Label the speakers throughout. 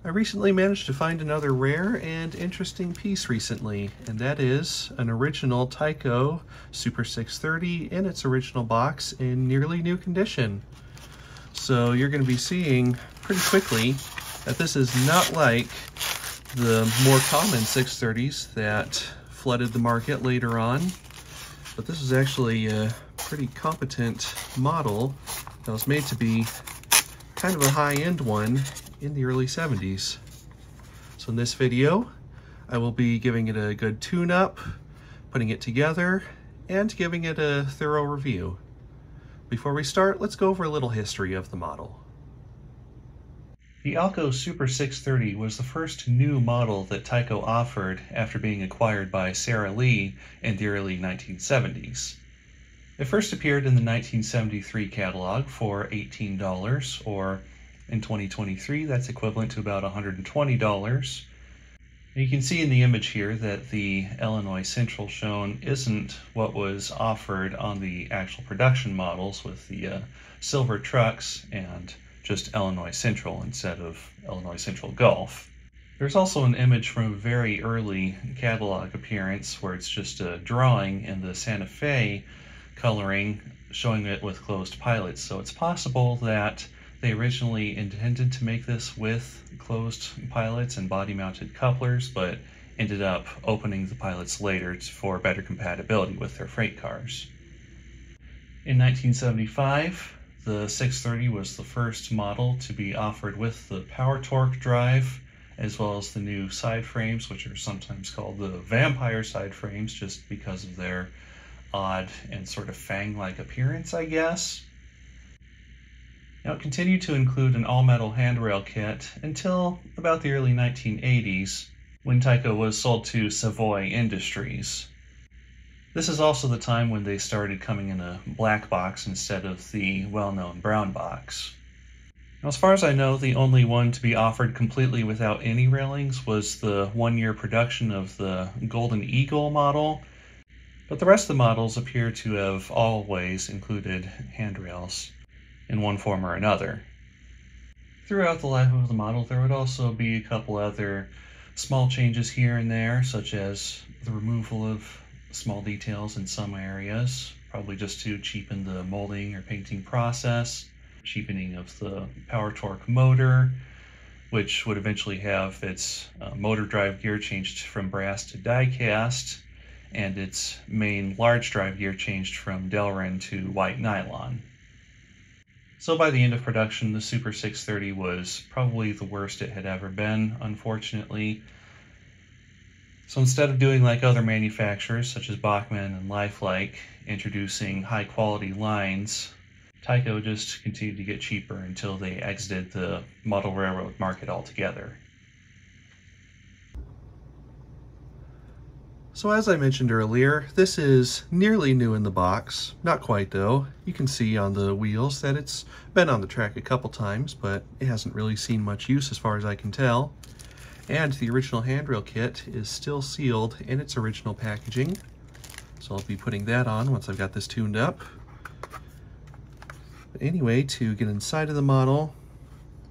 Speaker 1: I recently managed to find another rare and interesting piece recently, and that is an original Tyco Super 630 in its original box in nearly new condition. So you're going to be seeing pretty quickly that this is not like the more common 630s that flooded the market later on, but this is actually a pretty competent model that was made to be kind of a high-end one in the early 70s. So in this video, I will be giving it a good tune-up, putting it together, and giving it a thorough review. Before we start, let's go over a little history of the model. The Tyco Super 630 was the first new model that Tyco offered after being acquired by Sara Lee in the early 1970s. It first appeared in the 1973 catalog for $18, or in 2023 that's equivalent to about $120. You can see in the image here that the Illinois Central shown isn't what was offered on the actual production models with the silver trucks and just Illinois Central instead of Illinois Central Gulf. There's also an image from a very early catalog appearance where it's just a drawing in the Santa Fe coloring showing it with closed pilots. So it's possible that they originally intended to make this with closed pilots and body-mounted couplers, but ended up opening the pilots later for better compatibility with their freight cars. In 1975, the 630 was the first model to be offered with the power torque drive, as well as the new side frames, which are sometimes called the vampire side frames just because of their odd and sort of fang-like appearance, I guess. Now, it continued to include an all-metal handrail kit until about the early 1980s, when Tyco was sold to Savoy Industries. This is also the time when they started coming in a black box instead of the well-known brown box. Now, as far as I know, the only one to be offered completely without any railings was the one-year production of the Golden Eagle model, but the rest of the models appear to have always included handrails in one form or another. Throughout the life of the model, there would also be a couple other small changes here and there, such as the removal of small details in some areas, probably just to cheapen the molding or painting process, cheapening of the power torque motor, which would eventually have its motor drive gear changed from brass to die cast, and its main large drive gear changed from Delrin to white nylon. So by the end of production, the Super 630 was probably the worst it had ever been, unfortunately. So instead of doing like other manufacturers, such as Bachmann and Lifelike, introducing high-quality lines, Tyco just continued to get cheaper until they exited the model railroad market altogether. So as I mentioned earlier, this is nearly new in the box. Not quite though. You can see on the wheels that it's been on the track a couple times, but it hasn't really seen much use as far as I can tell. And the original handrail kit is still sealed in its original packaging. So I'll be putting that on once I've got this tuned up. But anyway, to get inside of the model,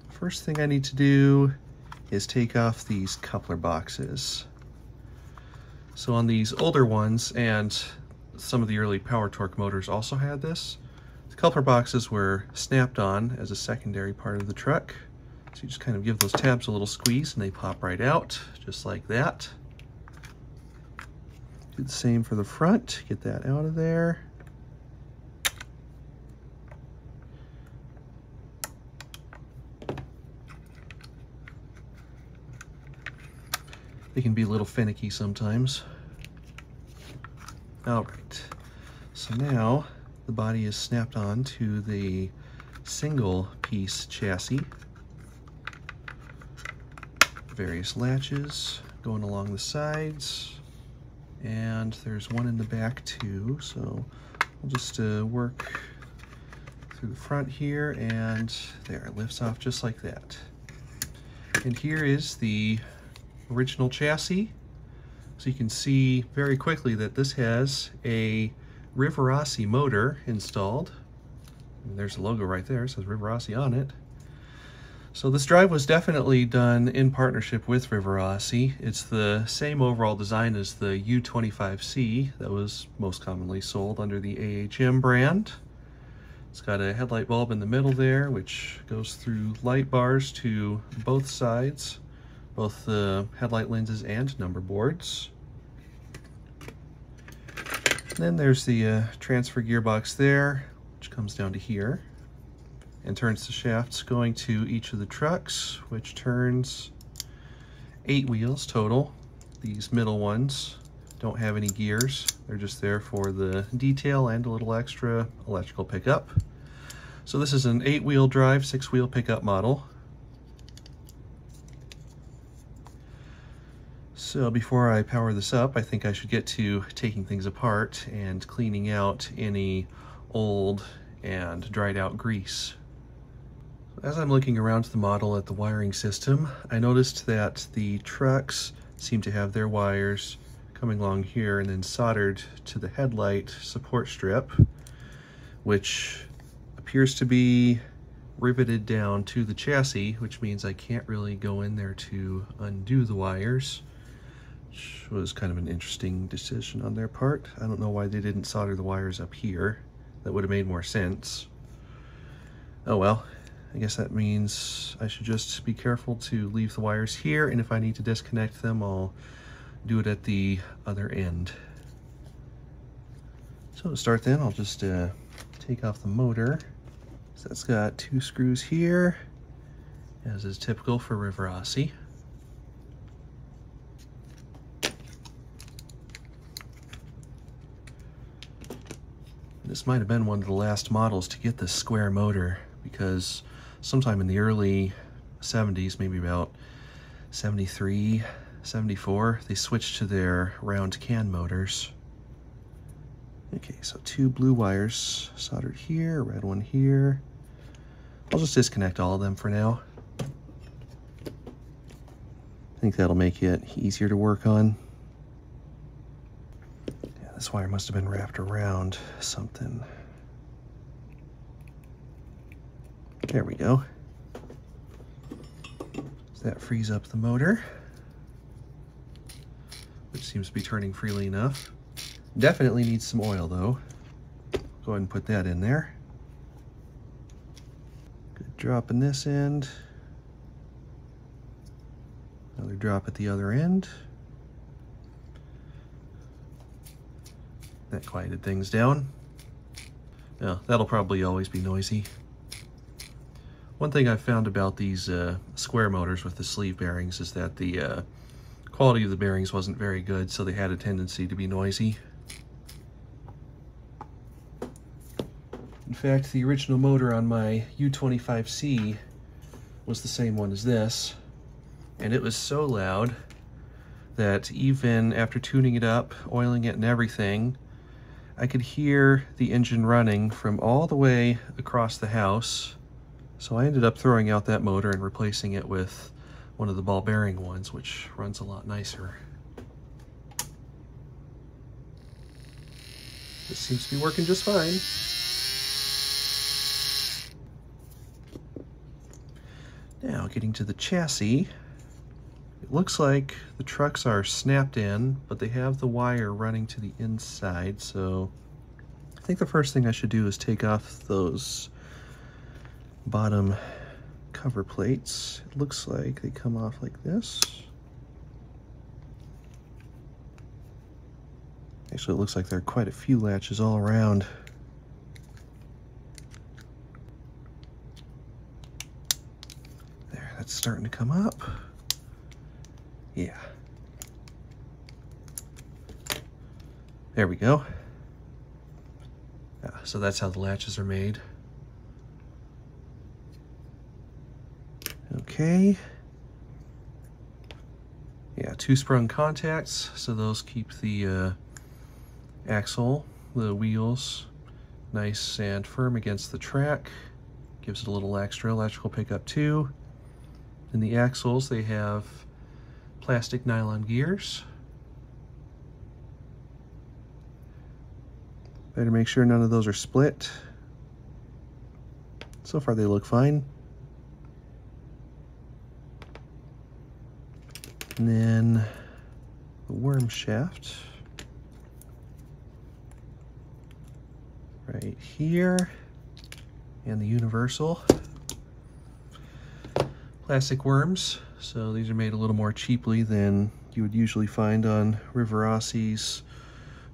Speaker 1: first thing I need to do is take off these coupler boxes. So on these older ones, and some of the early power torque motors also had this, the coupler boxes were snapped on as a secondary part of the truck. So you just kind of give those tabs a little squeeze and they pop right out, just like that. Do the same for the front, get that out of there. They can be a little finicky sometimes. All right, so now the body is snapped on to the single piece chassis. Various latches going along the sides, and there's one in the back too, so we'll just work through the front here, and there, it lifts off just like that. And here is the original chassis. So you can see very quickly that this has a Rivarossi motor installed. And there's the logo right there, it says Rivarossi on it. So this drive was definitely done in partnership with Rivarossi. It's the same overall design as the U25C that was most commonly sold under the AHM brand. It's got a headlight bulb in the middle there, which goes through light bars to both sides, both the headlight lenses and number boards. Then there's the transfer gearbox there, which comes down to here and turns the shafts going to each of the trucks, which turns 8 wheels total. These middle ones don't have any gears. They're just there for the detail and a little extra electrical pickup. So this is an 8-wheel drive, 6-wheel pickup model. So before I power this up, I think I should get to taking things apart and cleaning out any old and dried out grease. As I'm looking around the model at the wiring system, I noticed that the trucks seem to have their wires coming along here and then soldered to the headlight support strip, which appears to be riveted down to the chassis, which means I can't really go in there to undo the wires, which was kind of an interesting decision on their part. I don't know why they didn't solder the wires up here. That would have made more sense. Oh well. I guess that means I should just be careful to leave the wires here, and if I need to disconnect them, I'll do it at the other end. So to start then, I'll just take off the motor. So that's got 2 screws here, as is typical for Rivarossi. This might have been one of the last models to get this square motor, because sometime in the early 70s, maybe about 73, 74, they switched to their round can motors. Okay, so 2 blue wires soldered here, a red one here. I'll just disconnect all of them for now. I think that'll make it easier to work on. Yeah, this wire must have been wrapped around something. There we go. So that frees up the motor, which seems to be turning freely enough. Definitely needs some oil though. Go ahead and put that in there. Good drop in this end. Another drop at the other end. That quieted things down. Now, that'll probably always be noisy. One thing I've found about these square motors with the sleeve bearings is that the quality of the bearings wasn't very good, so they had a tendency to be noisy. In fact, the original motor on my U25C was the same one as this, and it was so loud that even after tuning it up, oiling it and everything, I could hear the engine running from all the way across the house. So I ended up throwing out that motor and replacing it with one of the ball bearing ones, which runs a lot nicer. This seems to be working just fine. Now getting to the chassis, it looks like the trucks are snapped in, but they have the wire running to the inside, so I think the first thing I should do is take off those bottom cover plates. It looks like they come off like this. Actually, it looks like there are quite a few latches all around. There, that's starting to come up. Yeah. There we go. Yeah, so that's how the latches are made. Okay. Yeah, 2 sprung contacts, so those keep the axle, the wheels, nice and firm against the track. Gives it a little extra electrical pickup too. In the axles, they have plastic nylon gears. Better make sure none of those are split. So far they look fine. And then the worm shaft right here, and the universal. Plastic worms, so these are made a little more cheaply than you would usually find on Rivarosi's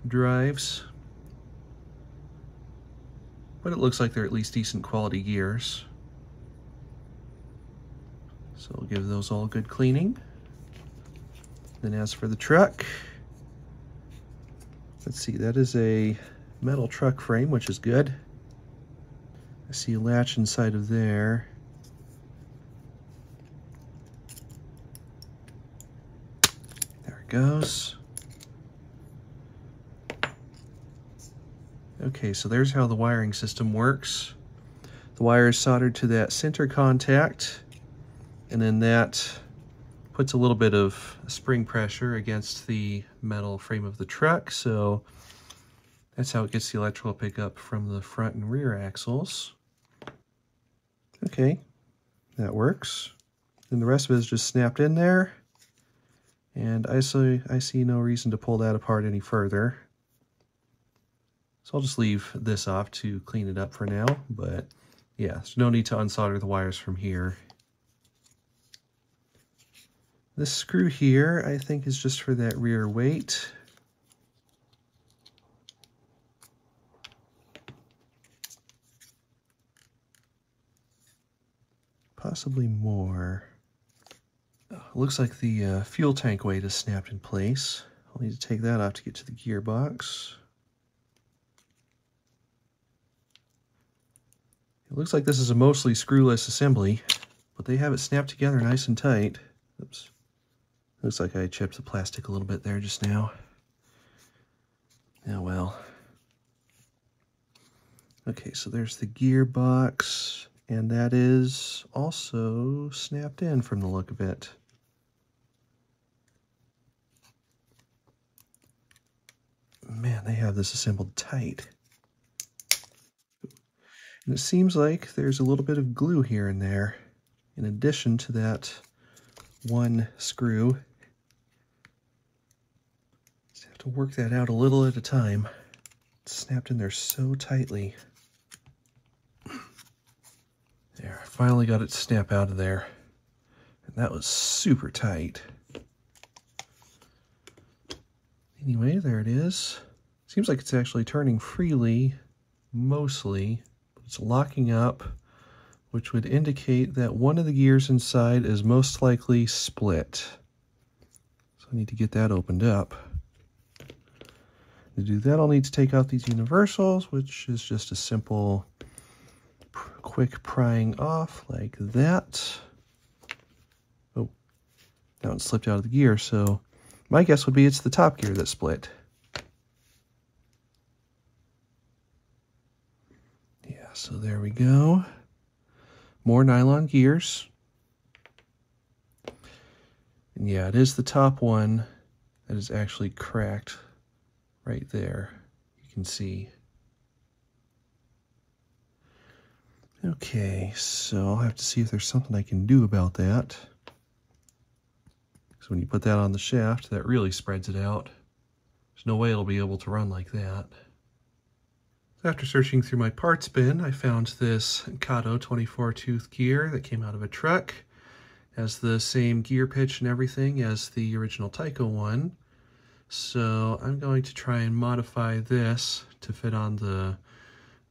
Speaker 1: drives. But it looks like they're at least decent quality gears. So we'll give those all a good cleaning. Then as for the truck, let's see, that is a metal truck frame, which is good. I see a latch inside of there. There it goes. Okay, so there's how the wiring system works. The wire is soldered to that center contact, and then that puts a little bit of spring pressure against the metal frame of the truck, so that's how it gets the electrical pickup from the front and rear axles. Okay, that works. And the rest of it is just snapped in there, and I see no reason to pull that apart any further. So I'll just leave this off to clean it up for now, but yeah, there's no need to unsolder the wires from here. This screw here, I think, is just for that rear weight. Possibly more. Looks like the fuel tank weight is snapped in place. I'll need to take that off to get to the gearbox. It looks like this is a mostly screwless assembly, but they have it snapped together nice and tight. Oops. Looks like I chipped the plastic a little bit there just now. Oh well. Okay, so there's the gearbox, and that is also snapped in from the look of it. Man, they have this assembled tight. And it seems like there's a little bit of glue here and there, in addition to that one screw. Just have to work that out a little at a time. It's snapped in there so tightly. There, I finally got it to snap out of there. And that was super tight. Anyway, there it is. Seems like it's actually turning freely, mostly. It's locking up, which would indicate that one of the gears inside is most likely split. So I need to get that opened up. To do that, I'll need to take out these universals, which is just a simple, quick prying off like that. Oh, that one slipped out of the gear, so my guess would be it's the top gear that split. So there we go. More nylon gears. And yeah, it is the top one that is actually cracked right there. You can see. Okay, so I'll have to see if there's something I can do about that. So when you put that on the shaft, that really spreads it out. There's no way it'll be able to run like that. After searching through my parts bin, I found this Kato 24-tooth gear that came out of a truck. It has the same gear pitch and everything as the original Tyco one. So I'm going to try and modify this to fit on the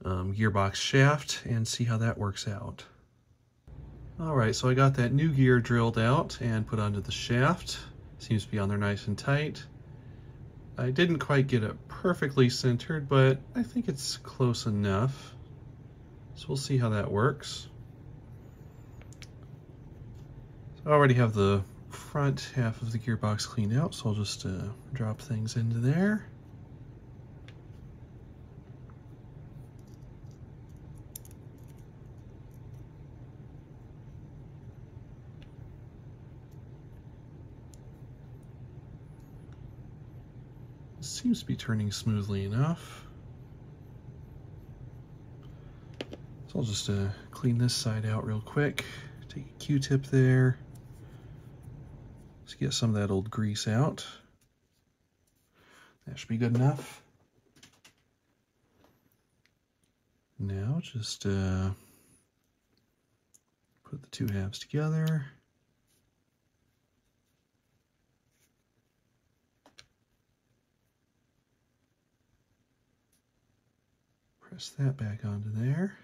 Speaker 1: gearbox shaft and see how that works out. Alright, so I got that new gear drilled out and put onto the shaft. Seems to be on there nice and tight. I didn't quite get it perfectly centered, but I think it's close enough. So we'll see how that works. So I already have the front half of the gearbox cleaned out, so I'll just drop things into there. Seems to be turning smoothly enough. So I'll just clean this side out real quick. Take a Q-tip there. Let's get some of that old grease out. That should be good enough. Now just put the two halves together. Press that back onto there.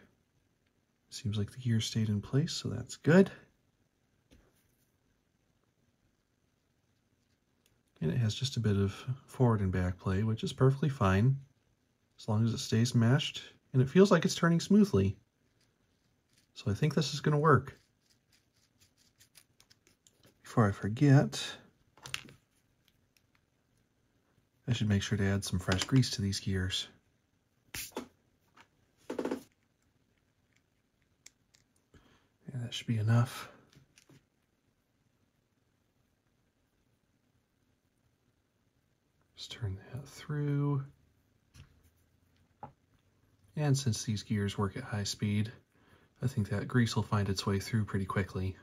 Speaker 1: Seems like the gear stayed in place, so that's good. And it has just a bit of forward and back play, which is perfectly fine, as long as it stays meshed, and it feels like it's turning smoothly. So I think this is going to work. Before I forget, I should make sure to add some fresh grease to these gears. And that should be enough. Just turn that through. And since these gears work at high speed, I think that grease will find its way through pretty quickly.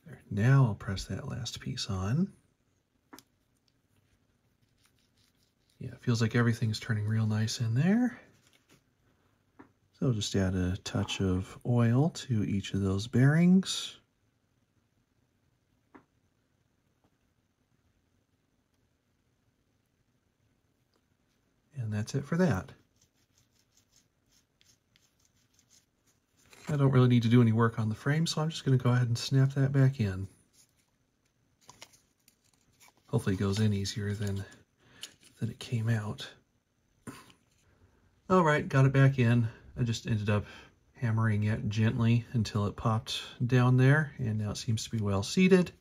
Speaker 1: There. Now I'll press that last piece on. Yeah, it feels like everything's turning real nice in there. So I'll just add a touch of oil to each of those bearings. And that's it for that. I don't really need to do any work on the frame, so I'm just going to go ahead and snap that back in. Hopefully it goes in easier than it came out. All right, got it back in. I just ended up hammering it gently until it popped down there, and now it seems to be well seated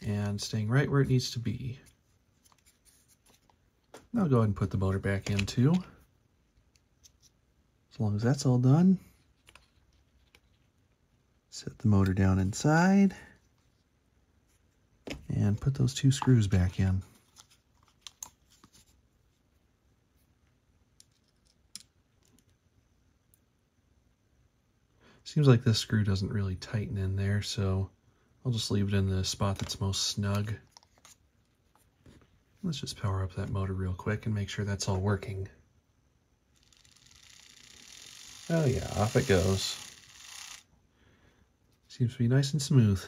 Speaker 1: and staying right where it needs to be. I'll go ahead and put the motor back in too. As long as that's all done, set the motor down inside and put those two screws back in. Seems like this screw doesn't really tighten in there, so I'll just leave it in the spot that's most snug. Let's just power up that motor real quick and make sure that's all working. Oh yeah, off it goes. Seems to be nice and smooth.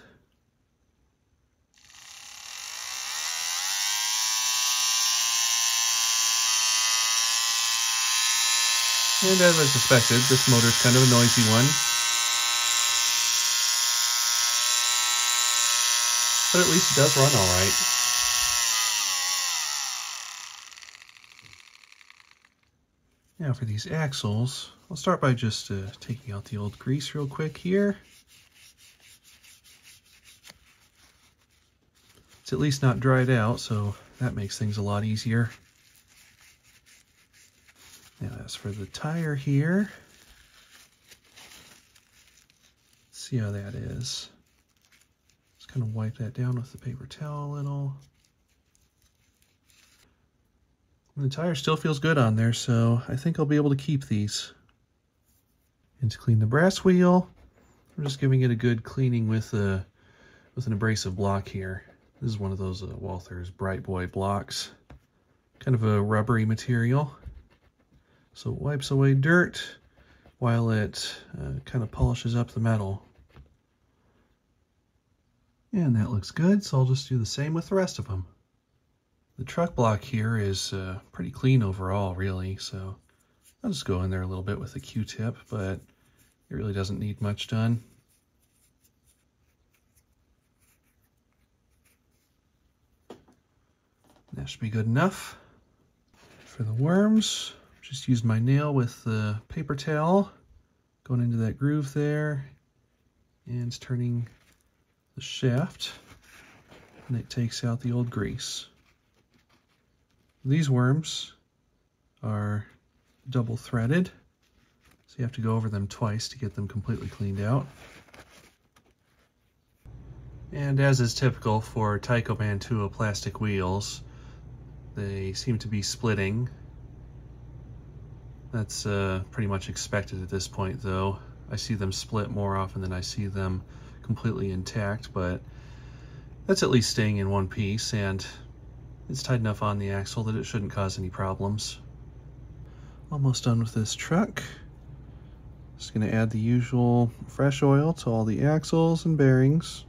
Speaker 1: And as I suspected, this motor's kind of a noisy one. But at least it does run all right. Now for these axles, I'll start by just taking out the old grease real quick here. It's at least not dried out, so that makes things a lot easier. Now as for the tire here, let's see how that is. Just kind of wipe that down with the paper towel a little. And the tire still feels good on there, so I think I'll be able to keep these. And to clean the brass wheel, I'm just giving it a good cleaning with an abrasive block here. This is one of those Walther's Bright Boy blocks. Kind of a rubbery material. So it wipes away dirt while it kind of polishes up the metal. And that looks good, so I'll just do the same with the rest of them. The truck block here is pretty clean overall, really, so I'll just go in there a little bit with a Q-tip, but it really doesn't need much done. That should be good enough. For the worms, just use my nail with the paper towel, going into that groove there, and it's turning the shaft, and it takes out the old grease. These worms are double threaded, so you have to go over them twice to get them completely cleaned out. And as is typical for Tyco Mantua plastic wheels, they seem to be splitting. That's pretty much expected at this point though. I see them split more often than I see them completely intact, but that's at least staying in one piece, and it's tight enough on the axle that it shouldn't cause any problems. Almost done with this truck. Just going to add the usual fresh oil to all the axles and bearings.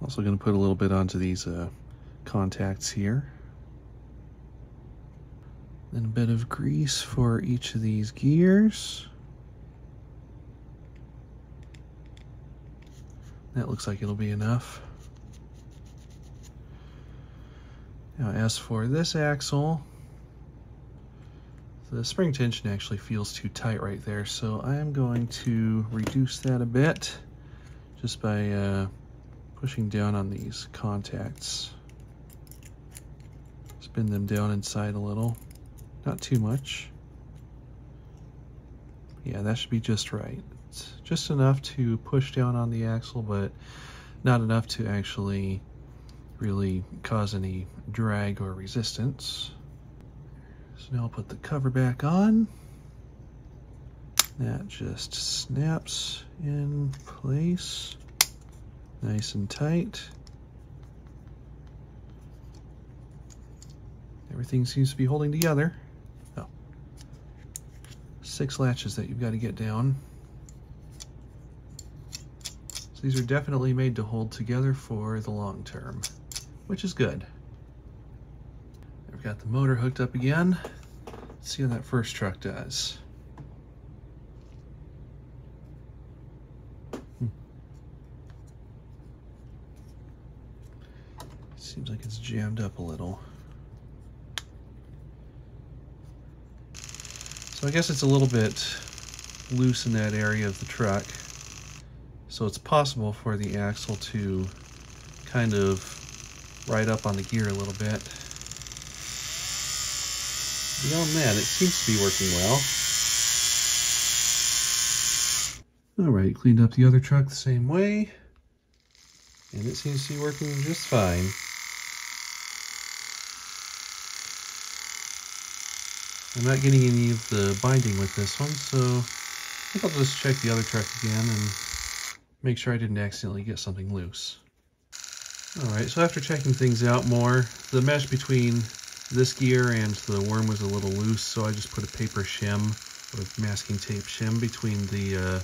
Speaker 1: Also going to put a little bit onto these contacts here. Then a bit of grease for each of these gears. That looks like it'll be enough. Now as for this axle, the spring tension actually feels too tight right there, so I am going to reduce that a bit just by pushing down on these contacts. Spin them down inside a little, not too much. Yeah, that should be just right. It's just enough to push down on the axle, but not enough to actually really cause any drag or resistance. So now I'll put the cover back on. That just snaps in place, nice and tight. Everything seems to be holding together. Oh, 6 latches that you've got to get down. So these are definitely made to hold together for the long term, which is good. I've got the motor hooked up again. Let's see how that first truck does. Seems like it's jammed up a little. So I guess it's a little bit loose in that area of the truck. So it's possible for the axle to kind of ride up on the gear a little bit. Beyond that, it seems to be working well. All right, cleaned up the other truck the same way, and it seems to be working just fine. I'm not getting any of the binding with this one, so I think I'll just check the other truck again and make sure I didn't accidentally get something loose. Alright, so after checking things out more, the mesh between this gear and the worm was a little loose, so I just put a paper shim with masking tape shim between the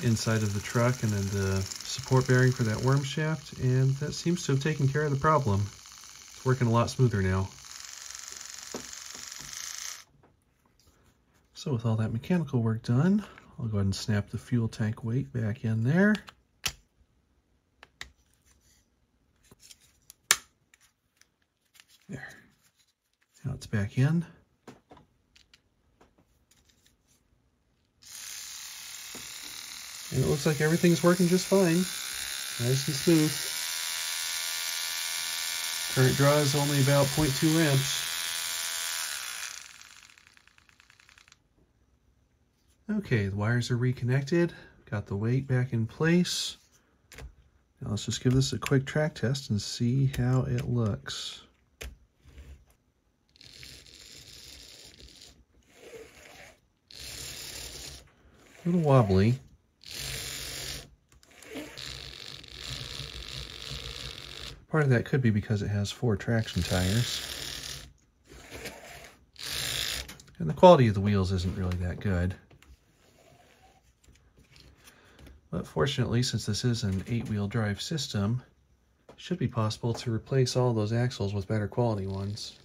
Speaker 1: inside of the truck and then the support bearing for that worm shaft, and that seems to have taken care of the problem. It's working a lot smoother now. So with all that mechanical work done, I'll go ahead and snap the fuel tank weight back in there. There. Now it's back in. And it looks like everything's working just fine. Nice and smooth. Current draw is only about 0.2 amps. Okay, the wires are reconnected. Got the weight back in place. Now let's just give this a quick track test and see how it looks. A little wobbly. Part of that could be because it has 4 traction tires. And the quality of the wheels isn't really that good. But fortunately, since this is an 8-wheel drive system, it should be possible to replace all those axles with better quality ones.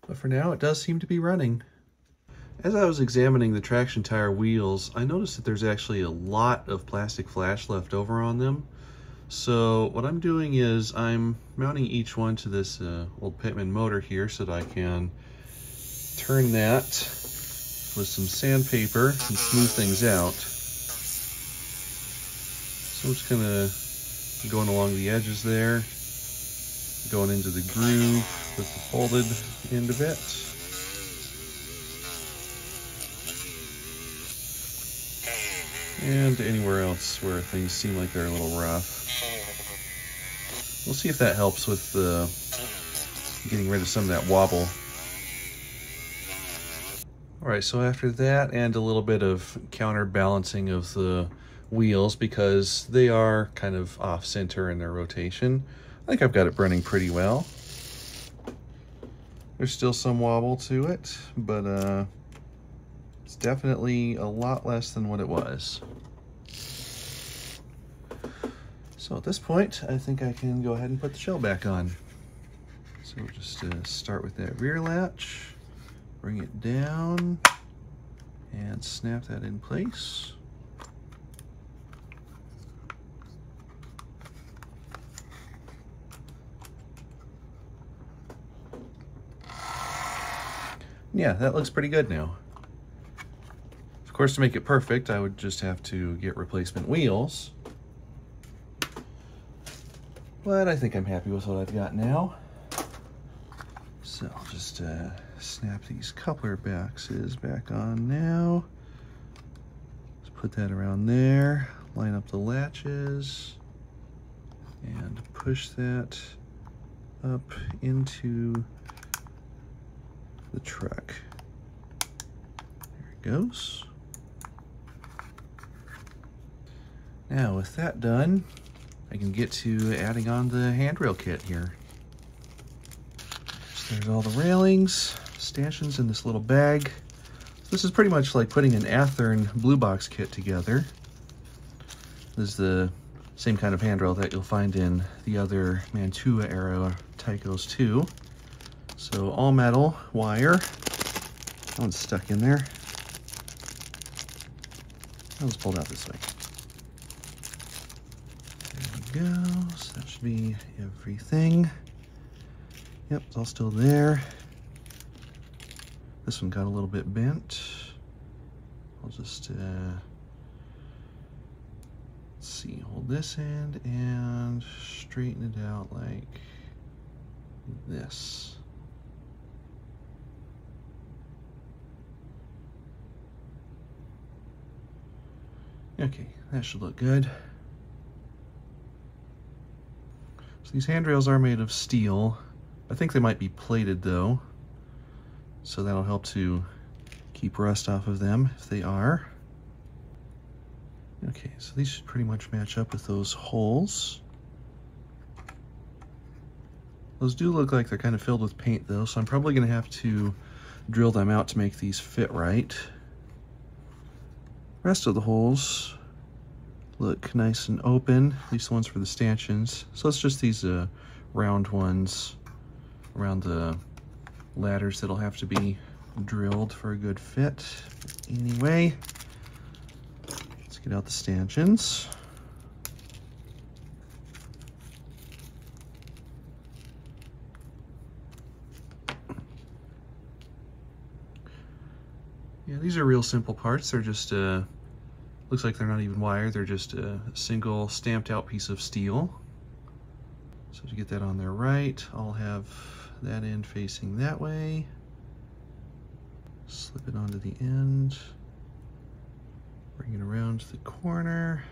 Speaker 1: But for now, it does seem to be running. As I was examining the traction tire wheels, I noticed that there's actually a lot of plastic flash left over on them. So what I'm doing is I'm mounting each one to this old Pitman motor here so that I can turn that with some sandpaper and smooth things out. So I'm just kind of going along the edges there, going into the groove with the folded end of it. And anywhere else where things seem like they're a little rough. We'll see if that helps with getting rid of some of that wobble. All right, so after that and a little bit of counterbalancing of the wheels because they are kind of off center in their rotation, I think I've got it running pretty well. There's still some wobble to it, but it's definitely a lot less than what it was. So at this point, I think I can go ahead and put the shell back on. So we'll just start with that rear latch, bring it down, and snap that in place. Yeah, that looks pretty good now. Of course, to make it perfect, I would just have to get replacement wheels. But I think I'm happy with what I've got now. So I'll just snap these coupler boxes back on now. Just put that around there, line up the latches, and push that up into the truck. There it goes. Now with that done, I can get to adding on the handrail kit here. So there's all the railings, stanchions in this little bag. This is pretty much like putting an Athearn blue box kit together. This is the same kind of handrail that you'll find in the other Mantua era Tycos too. So all metal wire. That one's stuck in there. That one's pulled out this way. There we go. So that should be everything. Yep, it's all still there. This one got a little bit bent. I'll just let's see, hold this end and straighten it out like this. Okay, that should look good. So these handrails are made of steel. I think they might be plated though, so that'll help to keep rust off of them if they are. Okay, so these should pretty much match up with those holes. Those do look like they're kind of filled with paint though, so I'm probably gonna have to drill them out to make these fit right. Rest of the holes look nice and open, at least the ones for the stanchions. So it's just these round ones around the ladders that'll have to be drilled for a good fit. Anyway, let's get out the stanchions. Yeah, these are real simple parts. They're just, looks like they're not even wire. They're just a single stamped out piece of steel. So to get that on there right, I'll have that end facing that way. Slip it onto the end. Bring it around to the corner.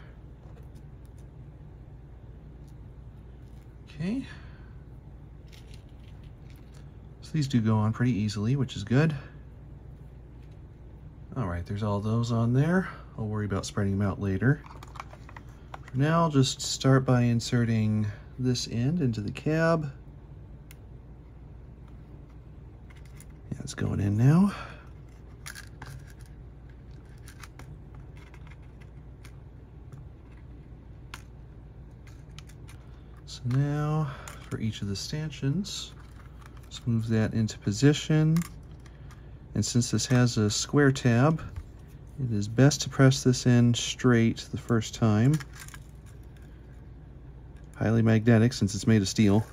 Speaker 1: Okay. So these do go on pretty easily, which is good. All right, there's all those on there. I'll worry about spreading them out later. For now, I'll just start by inserting this end into the cab. Yeah, it's going in now. So now, for each of the stanchions, let's move that into position. And since this has a square tab, it is best to press this in straight the first time. Highly magnetic since it's made of steel.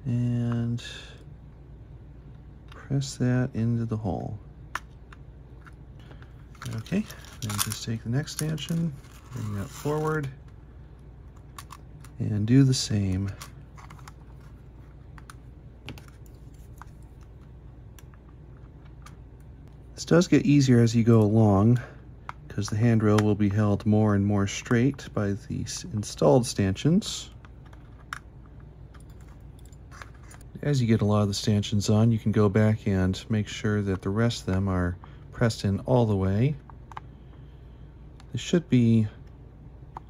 Speaker 1: And press that into the hole. Okay, then just take the next stanchion, bring that forward, and do the same. This does get easier as you go along because the handrail will be held more and more straight by the installed stanchions. As you get a lot of the stanchions on, you can go back and make sure that the rest of them are pressed in all the way. They should be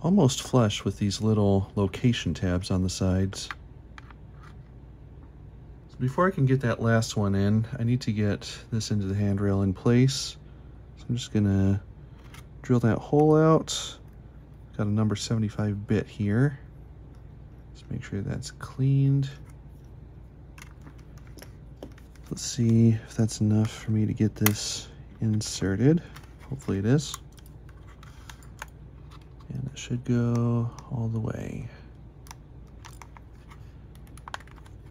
Speaker 1: almost flush with these little location tabs on the sides. So before I can get that last one in, I need to get this into the handrail in place. So I'm just gonna drill that hole out. Got a number 75 bit here. Just make sure that's cleaned. Let's see if that's enough for me to get this inserted. Hopefully it is. And it should go all the way.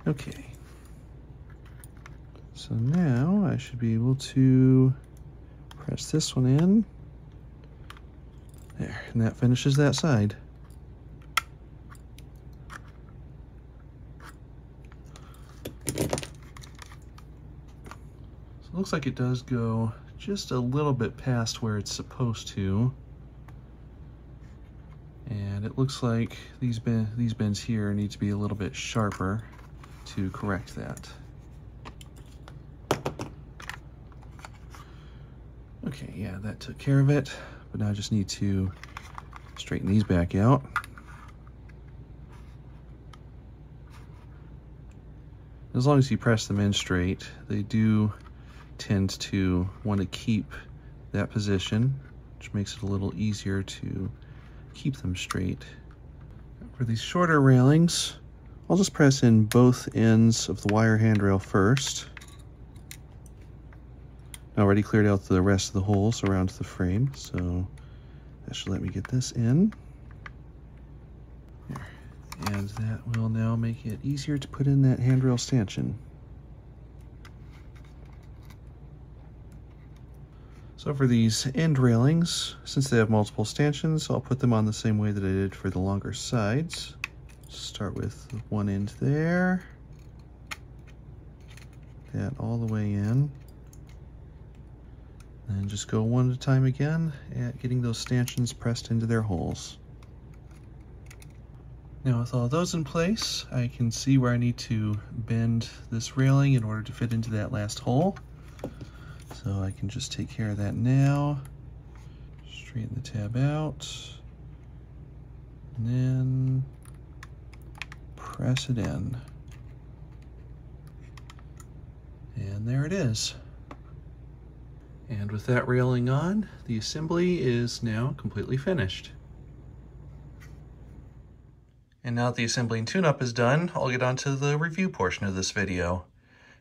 Speaker 1: Okay. So now I should be able to press this one in. There, and that finishes that side. So it looks like it does go just a little bit past where it's supposed to. And it looks like these bends here need to be a little bit sharper to correct that. Okay, yeah, that took care of it. But now I just need to straighten these back out. As long as you press them in straight, they do tend to want to keep that position, which makes it a little easier to keep them straight. For these shorter railings, I'll just press in both ends of the wire handrail first. I already cleared out the rest of the holes around the frame, so that should let me get this in. There. And that will now make it easier to put in that handrail stanchion. So for these end railings, since they have multiple stanchions, I'll put them on the same way that I did for the longer sides. Start with one end there. That all the way in. And just go one at a time again at getting those stanchions pressed into their holes. Now with all those in place, I can see where I need to bend this railing in order to fit into that last hole. So I can just take care of that now. Straighten the tab out. And then press it in. And there it is. And with that railing on, the assembly is now completely finished. And now that the assembly and tune-up is done, I'll get on to the review portion of this video.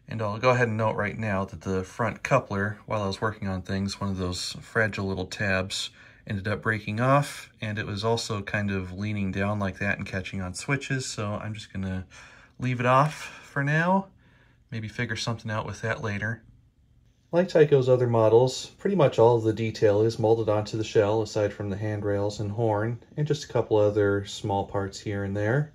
Speaker 1: And I'll go ahead and note right now that the front coupler, while I was working on things, one of those fragile little tabs ended up breaking off, and it was also kind of leaning down like that and catching on switches, so I'm just gonna leave it off for now. Maybe figure something out with that later. Like Tyco's other models, pretty much all of the detail is molded onto the shell, aside from the handrails and horn, and just a couple other small parts here and there.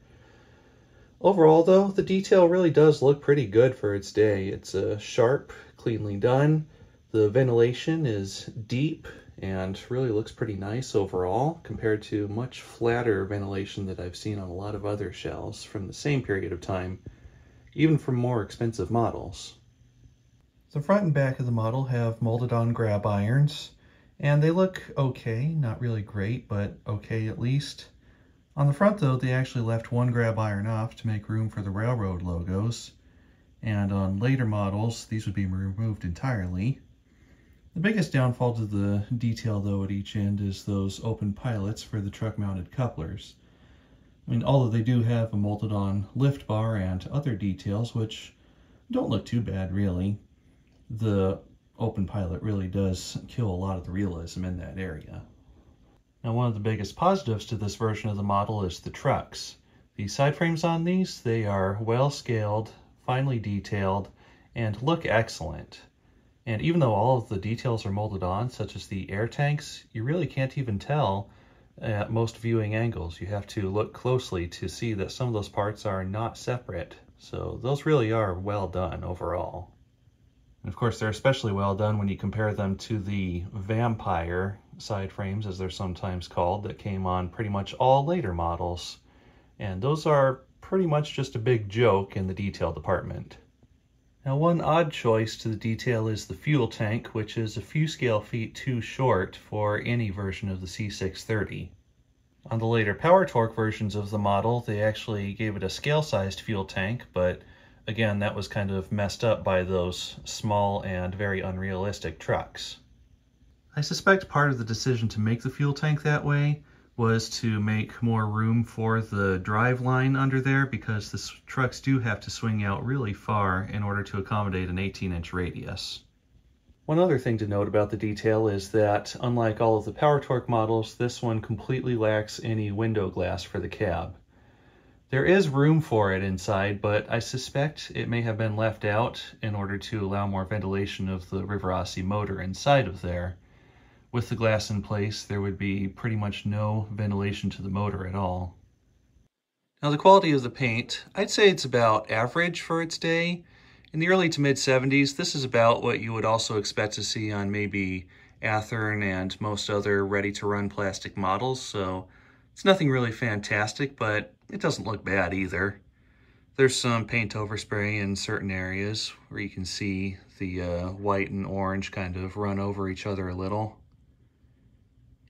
Speaker 1: Overall though, the detail really does look pretty good for its day. It's sharp, cleanly done. The ventilation is deep and really looks pretty nice overall, compared to much flatter ventilation that I've seen on a lot of other shells from the same period of time, even from more expensive models. The front and back of the model have molded on grab irons, and they look okay, not really great, but okay at least. On the front though, they actually left one grab iron off to make room for the railroad logos, and on later models, these would be removed entirely. The biggest downfall to the detail though at each end is those open pilot for the truck mounted couplers. I mean, although they do have a molded on lift bar and other details, which don't look too bad really, the open pilot really does kill a lot of the realism in that area. Now, one of the biggest positives to this version of the model is the trucks. The side frames on these, they are well scaled, finely detailed, and look excellent. And even though all of the details are molded on, such as the air tanks, you really can't even tell at most viewing angles. You have to look closely to see that some of those parts are not separate. So those really are well done overall. And of course, they're especially well done when you compare them to the vampire side frames, as they're sometimes called, that came on pretty much all later models. And those are pretty much just a big joke in the detail department. Now, one odd choice to the detail is the fuel tank, which is a few scale feet too short for any version of the C630. On the later power torque versions of the model, they actually gave it a scale-sized fuel tank, but again, that was kind of messed up by those small and very unrealistic trucks. I suspect part of the decision to make the fuel tank that way was to make more room for the drive line under there, because the trucks do have to swing out really far in order to accommodate an 18-inch radius. One other thing to note about the detail is that, unlike all of the power torque models, this one completely lacks any window glass for the cab. There is room for it inside, but I suspect it may have been left out in order to allow more ventilation of the Rivarossi motor inside of there. With the glass in place, there would be pretty much no ventilation to the motor at all. Now, the quality of the paint, I'd say it's about average for its day. In the early to mid 70s, this is about what you would also expect to see on maybe Athearn and most other ready-to-run plastic models, so it's nothing really fantastic, but it doesn't look bad either. There's some paint overspray in certain areas where you can see the white and orange kind of run over each other a little.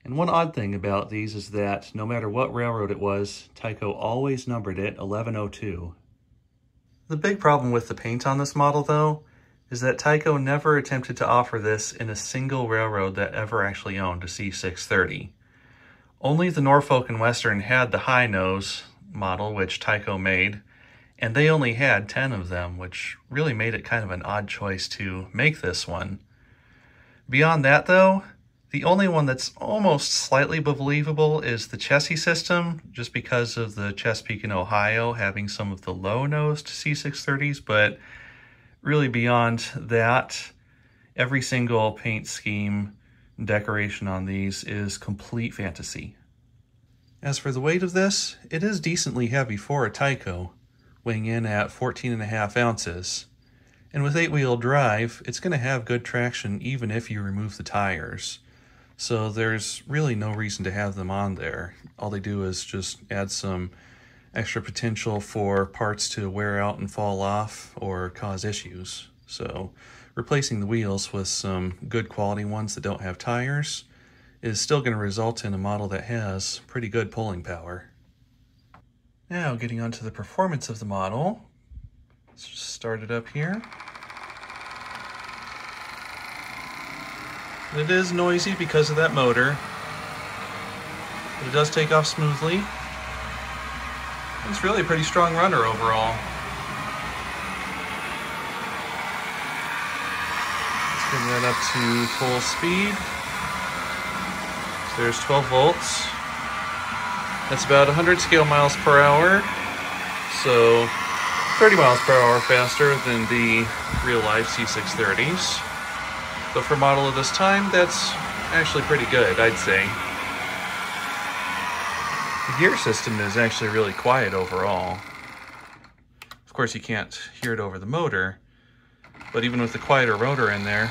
Speaker 1: And one odd thing about these is that no matter what railroad it was, Tyco always numbered it 1102. The big problem with the paint on this model, though, is that Tyco never attempted to offer this in a single railroad that ever actually owned a C630. Only the Norfolk and Western had the high nose model, which Tyco made, and they only had 10 of them, which really made it kind of an odd choice to make this one. Beyond that, though, the only one that's almost slightly believable is the chassis system, just because of the Chesapeake and Ohio having some of the low-nosed C630s, but really beyond that, every single paint scheme and decoration on these is complete fantasy. As for the weight of this, it is decently heavy for a Tyco, weighing in at 14.5 ounces. And with 8-wheel drive, it's going to have good traction even if you remove the tires. So there's really no reason to have them on there. All they do is just add some extra potential for parts to wear out and fall off or cause issues. So replacing the wheels with some good quality ones that don't have tires is still going to result in a model that has pretty good pulling power. Now getting onto the performance of the model. Let's just start it up here. It is noisy because of that motor, but it does take off smoothly. It's really a pretty strong runner overall. Let's bring that up to full speed. So there's 12 volts. That's about 100 scale miles per hour, so 30 miles per hour faster than the real-life C630s. But for a model of this time, that's actually pretty good, I'd say. The gear system is actually really quiet overall. Of course, you can't hear it over the motor, but even with the quieter rotor in there,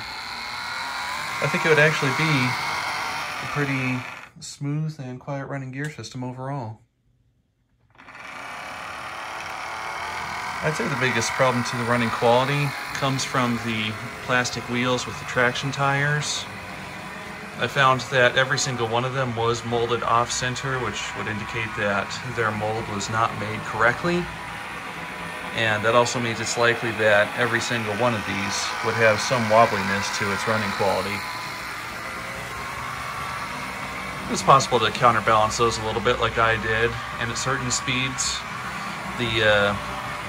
Speaker 1: I think it would actually be a pretty smooth and quiet running gear system overall. I'd say the biggest problem to the running quality comes from the plastic wheels with the traction tires. I found that every single one of them was molded off-center, which would indicate that their mold was not made correctly. And that also means it's likely that every single one of these would have some wobbliness to its running quality. It's possible to counterbalance those a little bit like I did, and at certain speeds, the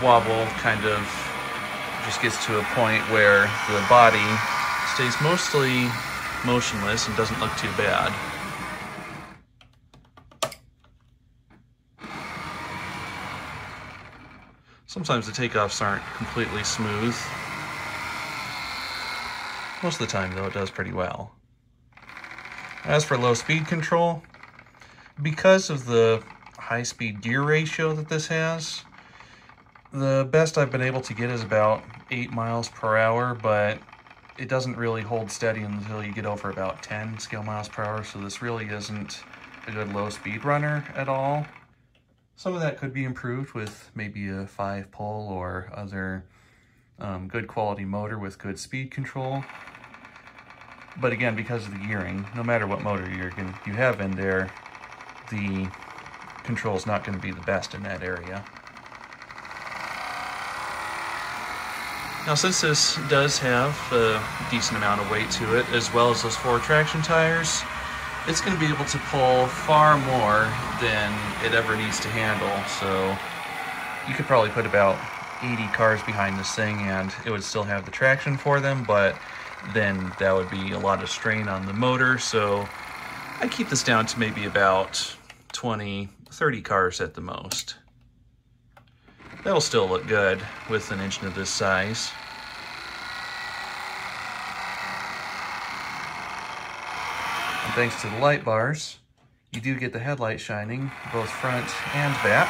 Speaker 1: wobble kind of just gets to a point where the body stays mostly motionless and doesn't look too bad. Sometimes the takeoffs aren't completely smooth. Most of the time, though, it does pretty well. As for low speed control, because of the high-speed gear ratio that this has, the best I've been able to get is about 8 miles per hour, but it doesn't really hold steady until you get over about 10 scale miles per hour, so this really isn't a good low speed runner at all. Some of that could be improved with maybe a 5-pole or other good quality motor with good speed control. But again, because of the gearing, no matter what motor you have in there, the control's not going to be the best in that area. Now, since this does have a decent amount of weight to it, as well as those 4 traction tires, it's going to be able to pull far more than it ever needs to handle. So you could probably put about 80 cars behind this thing and it would still have the traction for them, but then that would be a lot of strain on the motor. So I keep this down to maybe about 20, 30 cars at the most. That'll still look good with an engine of this size. And thanks to the light bars, you do get the headlight shining, both front and back.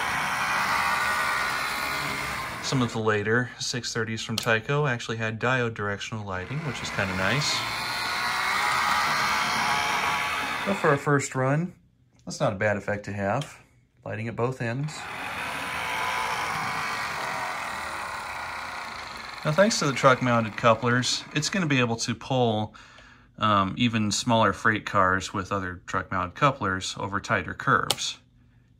Speaker 1: Some of the later 630s from Tyco actually had diode directional lighting, which is kind of nice. But for a first run, that's not a bad effect to have, lighting at both ends. Now, thanks to the truck-mounted couplers, it's going to be able to pull even smaller freight cars with other truck-mounted couplers over tighter curves.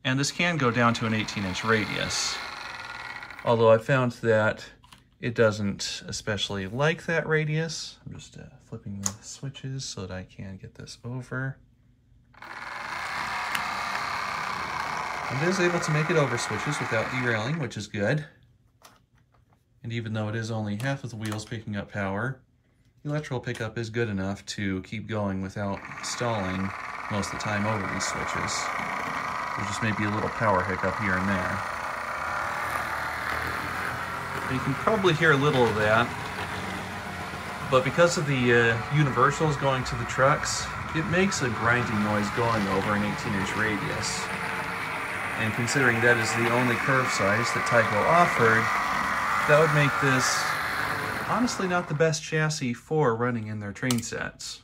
Speaker 1: And this can go down to an 18-inch radius. Although I found that it doesn't especially like that radius. I'm just flipping the switches so that I can get this over. And it is able to make it over switches without derailing, which is good. And even though it is only half of the wheels picking up power, the electrical pickup is good enough to keep going without stalling most of the time over these switches. There's just maybe a little power hiccup here and there. You can probably hear a little of that, but because of the universals going to the trucks, it makes a grinding noise going over an 18-inch radius. And considering that is the only curve size that Tyco offered, that would make this honestly not the best chassis for running in their train sets.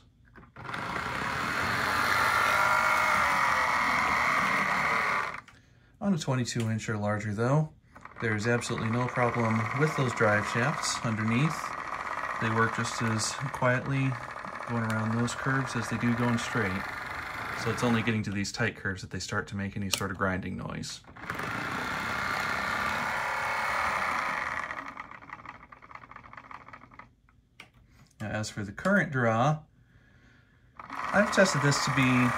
Speaker 1: On a 22-inch or larger though, there's absolutely no problem with those drive shafts underneath. They work just as quietly going around those curves as they do going straight. So it's only getting to these tight curves that they start to make any sort of grinding noise. Now, as for the current draw, I've tested this to be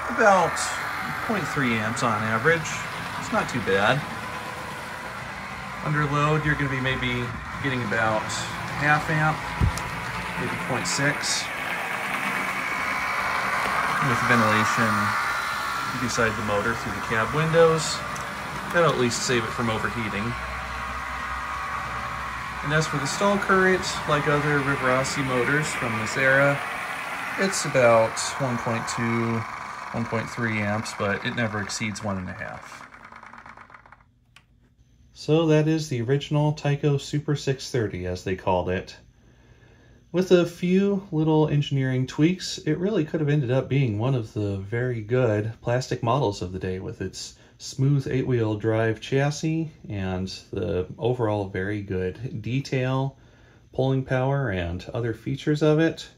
Speaker 1: about 0.3 amps on average. It's not too bad. Under load, you're going to be maybe getting about half amp, maybe 0.6. With ventilation beside the motor through the cab windows, that'll at least save it from overheating. And as for the stall current, like other Rivarossi motors from this era, it's about 1.2, 1.3 amps, but it never exceeds 1.5. So that is the original Tyco Super 630, as they called it. With a few little engineering tweaks, it really could have ended up being one of the very good plastic models of the day, with its smooth 8-wheel drive chassis and the overall very good detail, pulling power, and other features of it.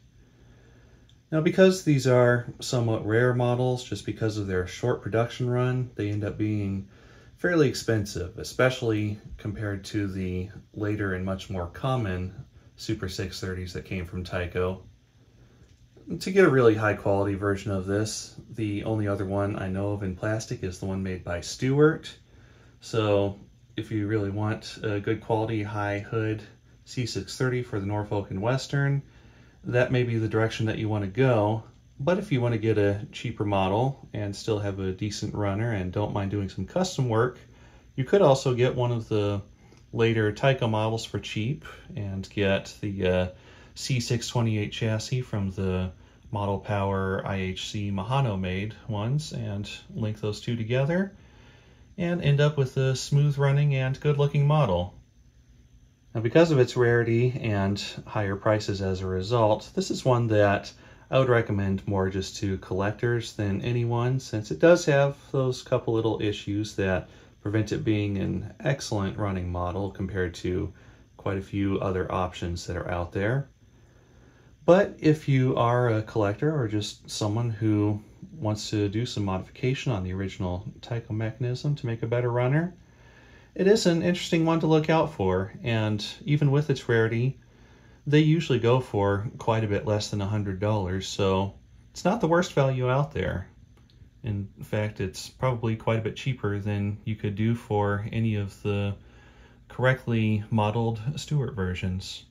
Speaker 1: Now, because these are somewhat rare models, just because of their short production run, they end up being fairly expensive, especially compared to the later and much more common Super 630s that came from Tyco. To get a really high quality version of this, the only other one I know of in plastic is the one made by Stewart. So if you really want a good quality high hood C630 for the Norfolk and Western, that may be the direction that you want to go. But if you want to get a cheaper model and still have a decent runner and don't mind doing some custom work, you could also get one of the later Tyco models for cheap and get the C628 chassis from the Model Power IHC Mahano made ones and link those two together and end up with a smooth running and good looking model. Now, because of its rarity and higher prices as a result, this is one that I would recommend more just to collectors than anyone, since it does have those couple little issues that prevent it being an excellent running model compared to quite a few other options that are out there. But if you are a collector or just someone who wants to do some modification on the original Tyco mechanism to make a better runner, it is an interesting one to look out for, and even with its rarity, they usually go for quite a bit less than $100, so it's not the worst value out there. In fact, it's probably quite a bit cheaper than you could do for any of the correctly modeled Stewart versions.